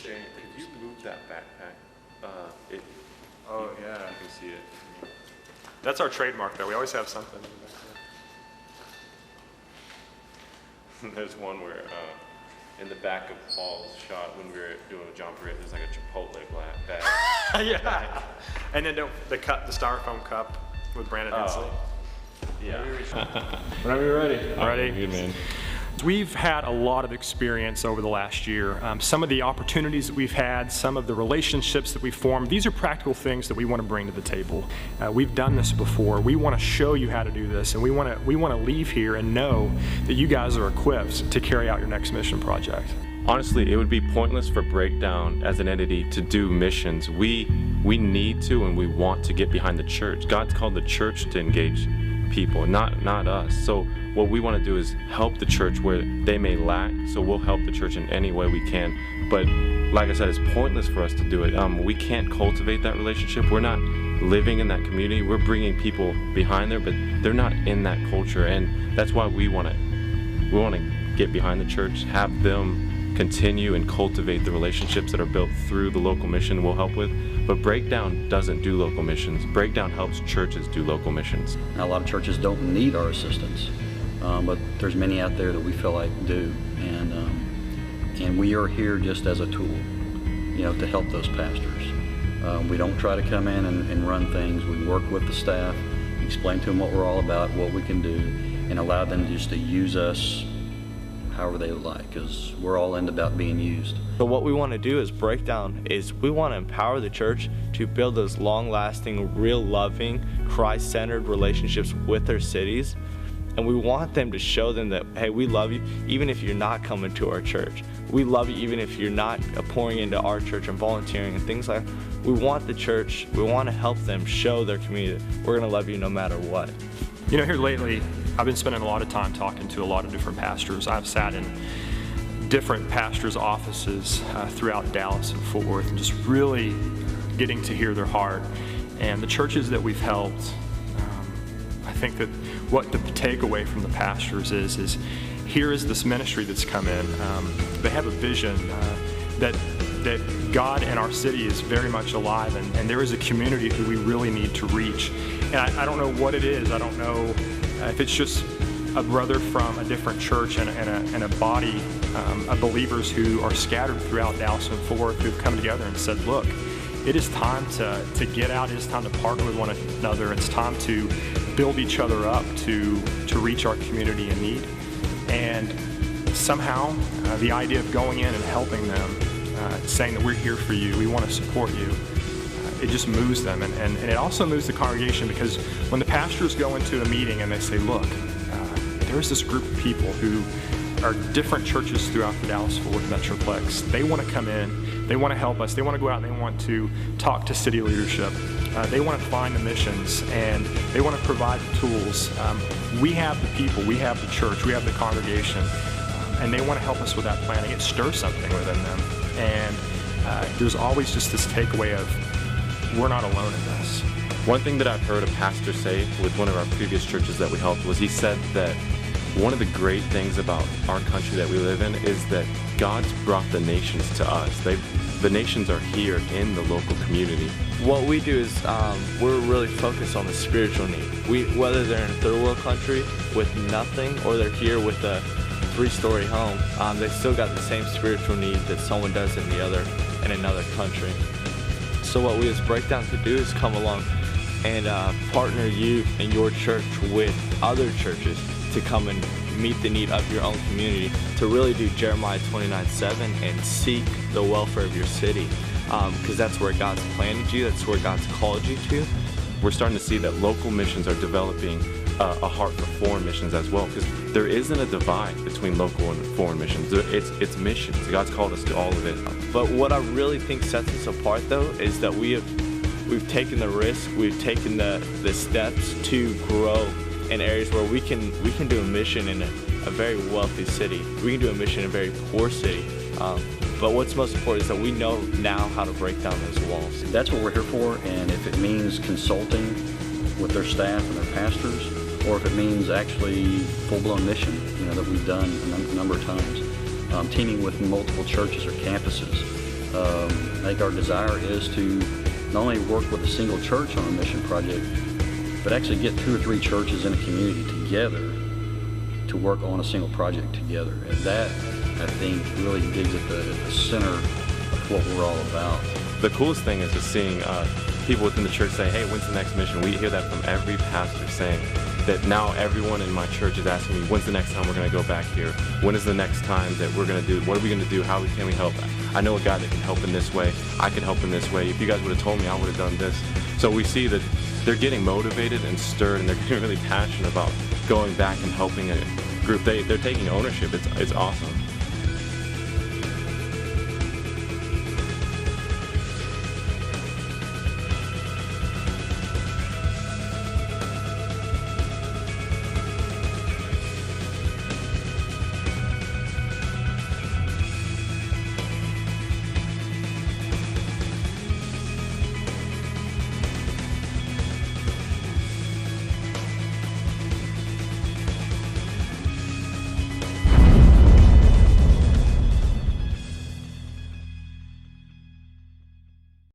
Could you move that backpack? Oh, yeah. You can see it. That's our trademark, though. We always have something. There's one where in the back of Paul's shot when we were doing a John Parade, there's like a Chipotle bag. Yeah. And then the styrofoam cup with Brandon Hensley. Yeah. Whenever you're ready. Ready? Good, man. We've had a lot of experience over the last year. Some of the opportunities that we've had, some of the relationships that we've formed, these are practical things that we want to bring to the table. We've done this before. We want to show you how to do this, and we want to leave here and know that you guys are equipped to carry out your next mission project. Honestly, it would be pointless for Breakdown as an entity to do missions. We need to and we want to get behind the church. God's called the church to engage people, not us. So what we want to do is help the church where they may lack, so we'll help the church in any way we can. But like I said, it's pointless for us to do it. We can't cultivate that relationship. We're not living in that community. We're bringing people behind there, but they're not in that culture, and that's why we want to get behind the church, have them continue and cultivate the relationships that are built through the local mission we'll help with. But Breakdown doesn't do local missions. Breakdown helps churches do local missions. Now, a lot of churches don't need our assistance, but there's many out there that we feel like do, and we are here just as a tool, to help those pastors. We don't try to come in and run things. We work with the staff, explain to them what we're all about, what we can do, and allow them just to use us however they would like, because we're all in about being used. So what we want to do as Breakdown is we want to empower the church to build those long-lasting, real loving, Christ-centered relationships with their cities. And we want them to show them that, hey, we love you even if you're not coming to our church. We love you even if you're not pouring into our church and volunteering and things like that. We want the church, we want to help them show their community that we're going to love you no matter what. Here lately, I've been spending a lot of time talking to a lot of different pastors. I've sat in different pastors' offices throughout Dallas and Fort Worth and just really getting to hear their heart. And the churches that we've helped, I think that what the takeaway from the pastors is here is this ministry that's come in. They have a vision that God in our city is very much alive, and there is a community who we really need to reach. And I don't know what it is. I don't know if it's just a brother from a different church and a body of believers who are scattered throughout Dallas and Fort Worth who've come together and said, look, it is time to get out. It is time to partner with one another. It's time to build each other up to reach our community in need. And somehow the idea of going in and helping them, saying that we're here for you, we want to support you, it just moves them. And it also moves the congregation, because when the pastors go into a meeting and they say, look, there's this group of people who are different churches throughout the Dallas-Fort Worth Metroplex. They want to come in, they want to help us, they want to go out and they want to talk to city leadership. They want to find the missions, and they want to provide the tools. We have the people, we have the church, we have the congregation, and they want to help us with that planning. It stirs something within them. And there's always just this takeaway of, we're not alone in this. One thing that I've heard a pastor say with one of our previous churches that we helped was he said that one of the great things about our country that we live in is that God's brought the nations to us. The nations are here in the local community. What we do is we're really focused on the spiritual need. Whether they're in a third world country with nothing or they're here with a 3-story home, they still got the same spiritual need that someone does in another country. So what we as Breakdown could do is come along and partner you and your church with other churches to come and meet the need of your own community, to really do Jeremiah 29:7 and seek the welfare of your city, because that's where God's planted you, that's where God's called you to. We're starting to see that local missions are developing a heart for foreign missions as well, because there isn't a divide between local and foreign missions. It's missions. God's called us to all of it. But what I really think sets us apart, though, is that we've taken the risk, we've taken the steps to grow in areas where we can do a mission in a very wealthy city. We can do a mission in a very poor city. But what's most important is that we know now how to break down those walls. That's what we're here for, and if it means consulting with their staff and their pastors, or if it means actually full-blown mission, that we've done a number of times, teaming with multiple churches or campuses, I think our desire is to not only work with a single church on a mission project, but actually get 2 or 3 churches in a community together to work on a single project together. And that, I think, really digs at the center of what we're all about. The coolest thing is just seeing people within the church say, hey, when's the next mission? We hear that from every pastor saying that now everyone in my church is asking me, when's the next time we're going to go back here? When is the next time that we're going to do? What are we going to do? How can we help? I know a guy that can help in this way. I can help in this way. If you guys would have told me, I would have done this. So we see that they're getting motivated and stirred, and they're getting really passionate about going back and helping a group. They're taking ownership. It's awesome.